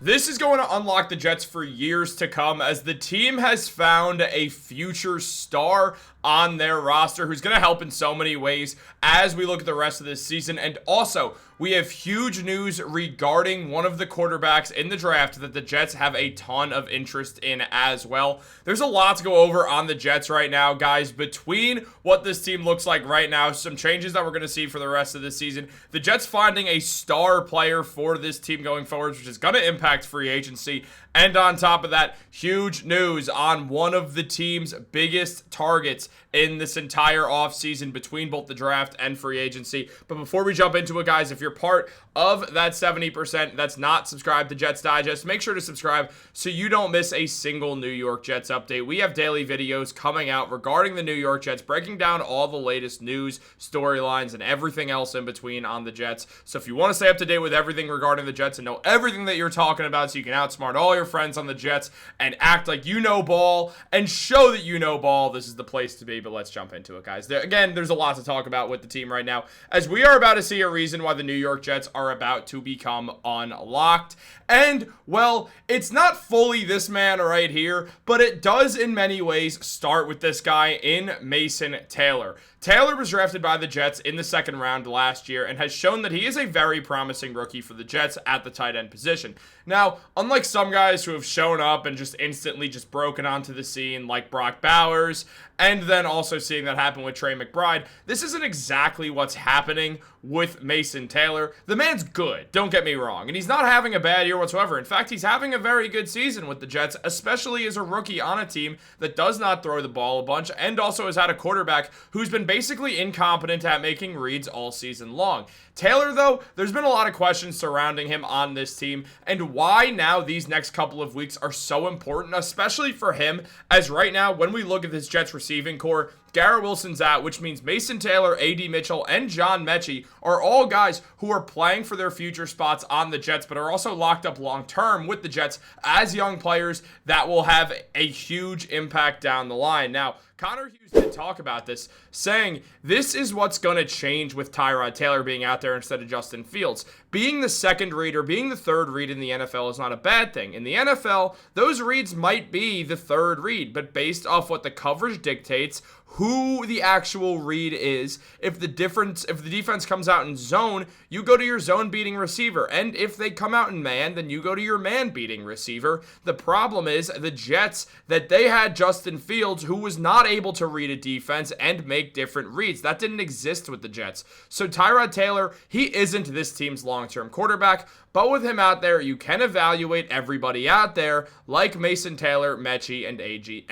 This is going to unlock the Jets for years to come as the team has found a future star on their roster who's going to help in so many ways as we look at the rest of this season. And also, we have huge news regarding one of the quarterbacks in the draft that the Jets have a ton of interest in as well. There's a lot to go over on the Jets right now, guys, between what this team looks like right now, some changes that we're going to see for the rest of the season, the Jets finding a star player for this team going forward, which is going to impact free agency. And on top of that, huge news on one of the team's biggest targets in this entire offseason between both the draft and free agency. But before we jump into it, guys, if you're part of that 70% that's not subscribed to Jets Digest, make sure to subscribe so you don't miss a single New York Jets update. We have daily videos coming out regarding the New York Jets, breaking down all the latest news, storylines, and everything else in between on the Jets. So if you want to stay up to date with everything regarding the Jets and know everything that you're talking about so you can outsmart all your friends on the Jets and act like you know ball and show that you know ball, this is the place to be. But let's jump into it, guys. Again, there's a lot to talk about with the team right now, as we are about to see a reason why the New York Jets are about to become unlocked. And, well, it's not fully this man right here, but it does in many ways start with this guy in Mason Taylor. Taylor was drafted by the Jets in the second round last year and has shown that he is a very promising rookie for the Jets at the tight end position. Now, unlike some guys who have shown up and just instantly just broken onto the scene like Brock Bowers, and then also seeing that happen with Trey McBride, this isn't exactly what's happening with Mason Taylor. The man's good, don't get me wrong, and he's not having a bad year whatsoever. In fact, he's having a very good season with the Jets, especially as a rookie on a team that does not throw the ball a bunch and also has had a quarterback who's been basically incompetent at making reads all season long. Taylor, though, there's been a lot of questions surrounding him on this team and why now these next couple of weeks are so important, especially for him, as right now, when we look at this Jets receiving core, Garrett Wilson's out, which means Mason Taylor, A.D. Mitchell, and John Metchie are all guys who are playing for their future spots on the Jets, but are also locked up long-term with the Jets as young players that will have a huge impact down the line. Now, Connor Hughes did talk about this, saying this is what's going to change with Tyrod Taylor being out there instead of Justin Fields. Being the second read or being the third read in the NFL is not a bad thing. In the NFL, those reads might be the third read, but based off what the coverage dictates, who the actual read is, if the defense comes out in zone, you go to your zone beating receiver, and if they come out in man, then you go to your man beating receiver. The problem is the Jets, that they had Justin Fields, who was not able to read a defense and make different reads. That didn't exist with the Jets. So Tyrod Taylor, he isn't this team's long-term quarterback, but with him out there, you can evaluate everybody out there like Mason Taylor, Metchie, and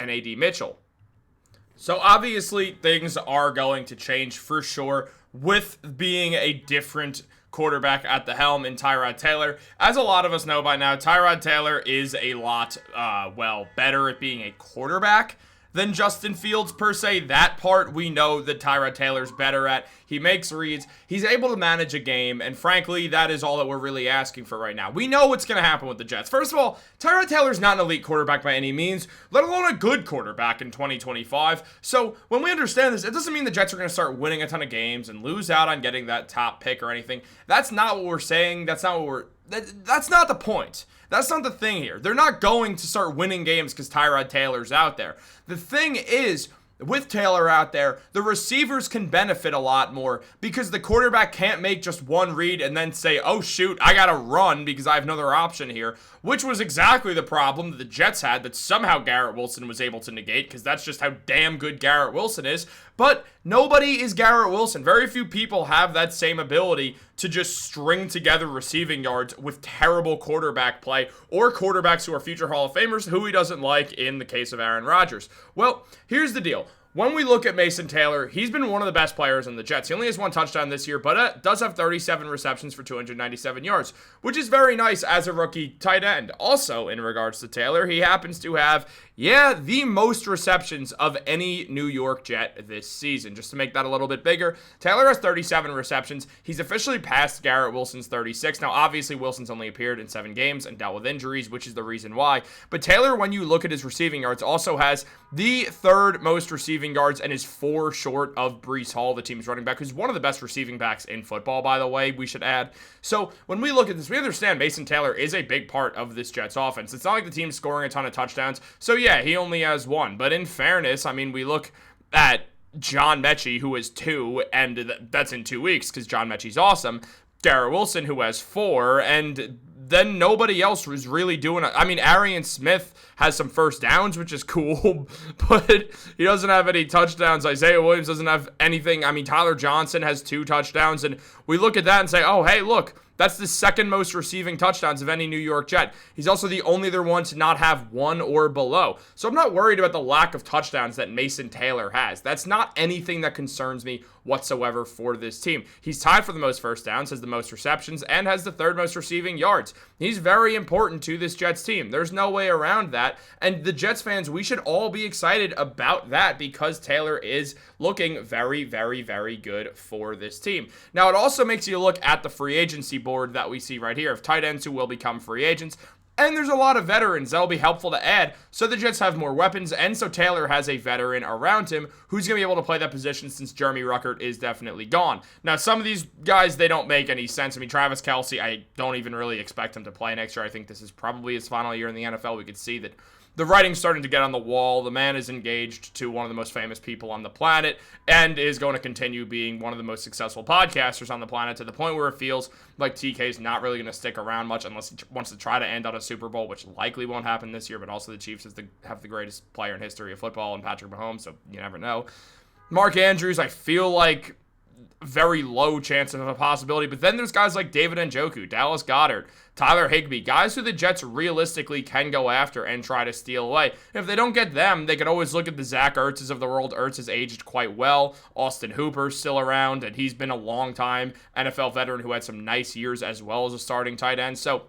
A.D. Mitchell. So obviously things are going to change for sure with being a different quarterback at the helm in Tyrod Taylor. As a lot of us know by now, Tyrod Taylor is a lot, better at being a quarterback than Justin Fields per se. That part we know that Tyrod Taylor's better at. He makes reads. He's able to manage a game, and frankly, that is all that we're really asking for right now. We know what's going to happen with the Jets. First of all, Tyrod Taylor's not an elite quarterback by any means, let alone a good quarterback in 2025. So when we understand this, it doesn't mean the Jets are going to start winning a ton of games and lose out on getting that top pick or anything. That's not what we're saying. That's not the point. That's not the thing here. They're not going to start winning games because Tyrod Taylor's out there. The thing is, with Taylor out there, the receivers can benefit a lot more because the quarterback can't make just one read and then say, oh shoot, I gotta run because I have another option here, which was exactly the problem that the Jets had that somehow Garrett Wilson was able to negate because that's just how damn good Garrett Wilson is. But nobody is Garrett Wilson. Very few people have that same ability to just string together receiving yards with terrible quarterback play or quarterbacks who are future Hall of Famers who he doesn't like in the case of Aaron Rodgers. Well, here's the deal. When we look at Mason Taylor, he's been one of the best players in the Jets. He only has one touchdown this year, but does have 37 receptions for 297 yards, which is very nice as a rookie tight end. Also, in regards to Taylor, he happens to have, Yeah, the most receptions of any New York Jet this season. Just to make that a little bit bigger, Taylor has 37 receptions. He's officially passed Garrett Wilson's 36. Now, obviously, Wilson's only appeared in 7 games and dealt with injuries, which is the reason why. But Taylor, when you look at his receiving yards, also has the 3rd most receiving yards and is 4 short of Breece Hall, the team's running back, who's one of the best receiving backs in football, by the way, we should add. So when we look at this, we understand Mason Taylor is a big part of this Jets offense. It's not like the team's scoring a ton of touchdowns. So yeah, he only has 1. But in fairness, I mean, we look at John Metchie, who has 2, and that's in 2 weeks because John Metchie's awesome. Garrett Wilson, who has 4, and then nobody else was really doing it. I mean, Arian Smith has some first downs, which is cool, but he doesn't have any touchdowns. Isaiah Williams doesn't have anything. I mean, Tyler Johnson has 2 touchdowns, and we look at that and say, oh, hey, look, that's the 2nd most receiving touchdowns of any New York Jet. He's also the only other one to not have 1 or below. So I'm not worried about the lack of touchdowns that Mason Taylor has. That's not anything that concerns me whatsoever for this team. He's tied for the most first downs, has the most receptions, and has the 3rd most receiving yards. He's very important to this Jets team. There's no way around that. And the Jets fans, we should all be excited about that because Taylor is looking very, very, very good for this team. Now, it also makes you look at the free agency board that we see right here of tight ends who will become free agents. And there's a lot of veterans that'll be helpful to add, so the Jets have more weapons, and so Taylor has a veteran around him who's going to be able to play that position since Jeremy Ruckert is definitely gone. Now, some of these guys, they don't make any sense. I mean, Travis Kelce, I don't even really expect him to play next year. I think this is probably his final year in the NFL. We could see that the writing's starting to get on the wall. The man is engaged to one of the most famous people on the planet and is going to continue being one of the most successful podcasters on the planet to the point where it feels like TK's not really going to stick around much unless he wants to try to end on a Super Bowl, which likely won't happen this year, but also the Chiefs have the greatest player in history of football in Patrick Mahomes, so you never know. Mark Andrews, I feel like very low chance of a possibility. But then there's guys like David Njoku, Dallas Goedert, Tyler Higbee, guys who the Jets realistically can go after and try to steal away. If they don't get them, they could always look at the Zach Ertzes of the world. Ertz has aged quite well. Austin Hooper's still around, and he's been a long-time NFL veteran who had some nice years as well as a starting tight end. So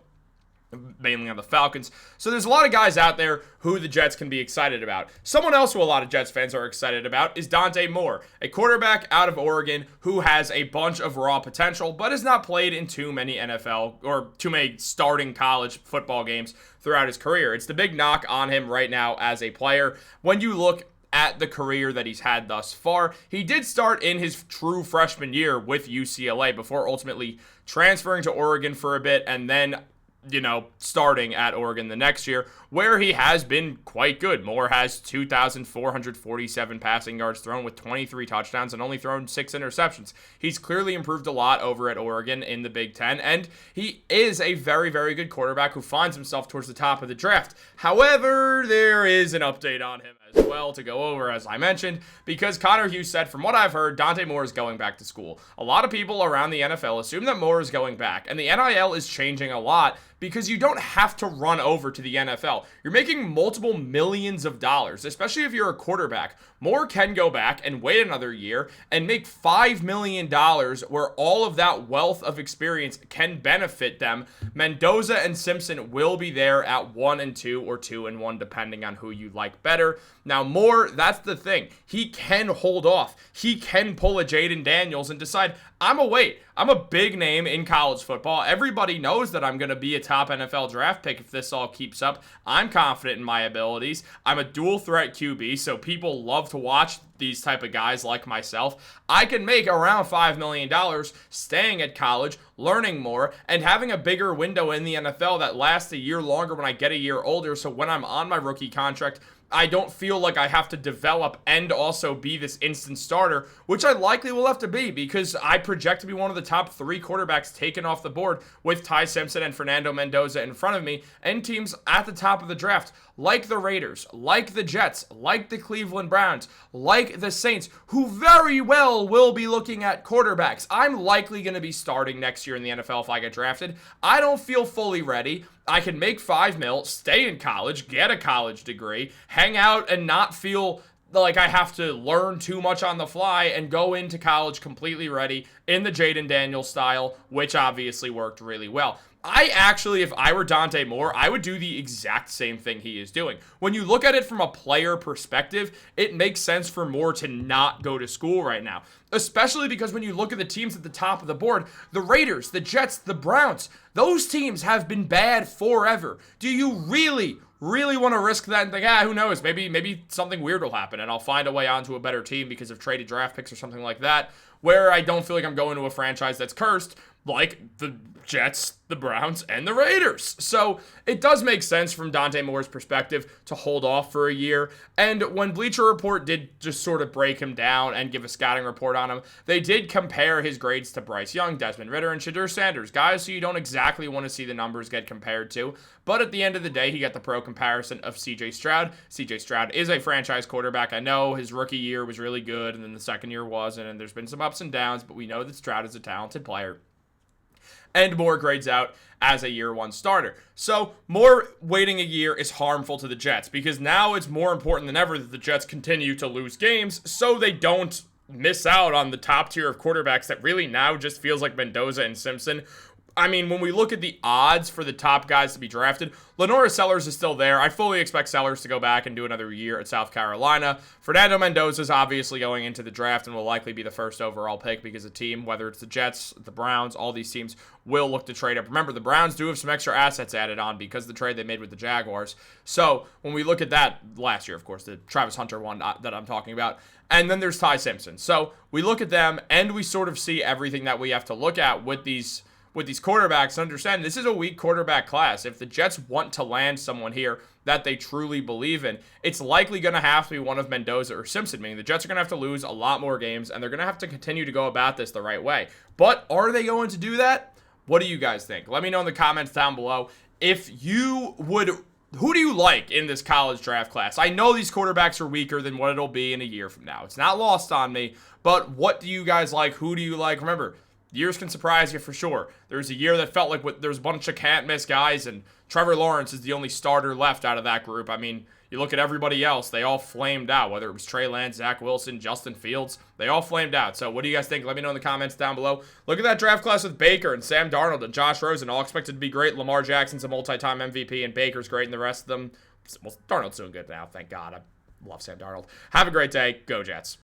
mainly on the Falcons. So there's a lot of guys out there who the Jets can be excited about. Someone else who a lot of Jets fans are excited about is Dante Moore, a quarterback out of Oregon who has a bunch of raw potential, but has not played in too many NFL or too many starting college football games throughout his career. It's the big knock on him right now as a player. When you look at the career that he's had thus far, he did start in his true freshman year with UCLA before ultimately transferring to Oregon for a bit and then starting at Oregon the next year, where he has been quite good. Moore has 2,447 passing yards thrown with 23 touchdowns and only thrown 6 interceptions. He's clearly improved a lot over at Oregon in the Big Ten, and he is a very, very good quarterback who finds himself towards the top of the draft. However, there is an update on him as well to go over, as I mentioned, because Connor Hughes said, from what I've heard, Dante Moore is going back to school. A lot of people around the NFL assume that Moore is going back, and the NIL is changing a lot because you don't have to run over to the NFL. You're making multiple millions of dollars, especially if you're a quarterback. Moore can go back and wait another year and make $5 million where all of that wealth of experience can benefit them. Mendoza and Simpson will be there at 1 and 2 or 2 and 1, depending on who you like better. Now, Moore, that's the thing. He can hold off. He can pull a Jaden Daniels and decide, I'm a big name in college football. Everybody knows that I'm going to be a top NFL draft pick if this all keeps up. I'm confident in my abilities. I'm a dual threat QB, so people love to watch these type of guys like myself. I can make around $5 million staying at college, learning more, and having a bigger window in the NFL that lasts a year longer when I get a year older. So when I'm on my rookie contract, I don't feel like I have to develop and also be this instant starter, which I likely will have to be because I project to be one of the top 3 quarterbacks taken off the board with Ty Simpson and Fernando Mendoza in front of me, and teams at the top of the draft like the Raiders, like the Jets, like the Cleveland Browns, like the Saints, who very well will be looking at quarterbacks. I'm likely going to be starting next year in the NFL if I get drafted. I don't feel fully ready. I can make $5 million, stay in college, get a college degree, hang out and not feel like I have to learn too much on the fly and go into college completely ready in the Jaden Daniels style, which obviously worked really well. I actually, if I were Dante Moore, I would do the exact same thing he is doing. When you look at it from a player perspective, it makes sense for Moore to not go to school right now. Especially because when you look at the teams at the top of the board, the Raiders, the Jets, the Browns, those teams have been bad forever. Do you really want to risk that and think, who knows, maybe something weird will happen and I'll find a way onto a better team because of traded draft picks or something like that, where I don't feel like I'm going to a franchise that's cursed, like the Jets, the Browns, and the Raiders. So it does make sense from Dante Moore's perspective to hold off for a year. And when Bleacher Report did just sort of break him down and give a scouting report on him, they did compare his grades to Bryce Young, Desmond Ridder, and Shadur Sanders, guys who you don't exactly want to see the numbers get compared to. But at the end of the day, he got the pro comparison of C.J. Stroud. C.J. Stroud is a franchise quarterback. I know his rookie year was really good, and then the second year wasn't, and there's been some ups and downs, but we know that Stroud is a talented player. And Moore grades out as a year one starter. So Moore waiting a year is harmful to the Jets because now it's more important than ever that the Jets continue to lose games so they don't miss out on the top tier of quarterbacks that really now just feels like Mendoza and Simpson. I mean, when we look at the odds for the top guys to be drafted, Lenora Sellers is still there. I fully expect Sellers to go back and do another year at South Carolina. Fernando Mendoza is obviously going into the draft and will likely be the first overall pick because the team, whether it's the Jets, the Browns, all these teams will look to trade up. Remember, the Browns do have some extra assets added on because of the trade they made with the Jaguars. So when we look at that last year, of course, the Travis Hunter one that I'm talking about, and then there's Ty Simpson. So we look at them and we sort of see everything that we have to look at with these quarterbacks. Understand this is a weak quarterback class. If the Jets want to land someone here that they truly believe in, it's likely going to have to be one of Mendoza or Simpson, meaning the Jets are going to have to lose a lot more games, and they're going to have to continue to go about this the right way. But are they going to do that? What do you guys think? Let me know in the comments down below. If you would, who do you like in this college draft class? I know these quarterbacks are weaker than what it'll be in a year from now. It's not lost on me, but what do you guys like? Who do you like? Remember, years can surprise you for sure. There's a year that felt like there's a bunch of can't-miss guys, and Trevor Lawrence is the only starter left out of that group. I mean, you look at everybody else, they all flamed out, whether it was Trey Lance, Zach Wilson, Justin Fields, they all flamed out. So what do you guys think? Let me know in the comments down below. Look at that draft class with Baker and Sam Darnold and Josh Rosen, all expected to be great. Lamar Jackson's a multi-time MVP, and Baker's great, and the rest of them, well, Darnold's doing good now, thank God. I love Sam Darnold. Have a great day. Go Jets.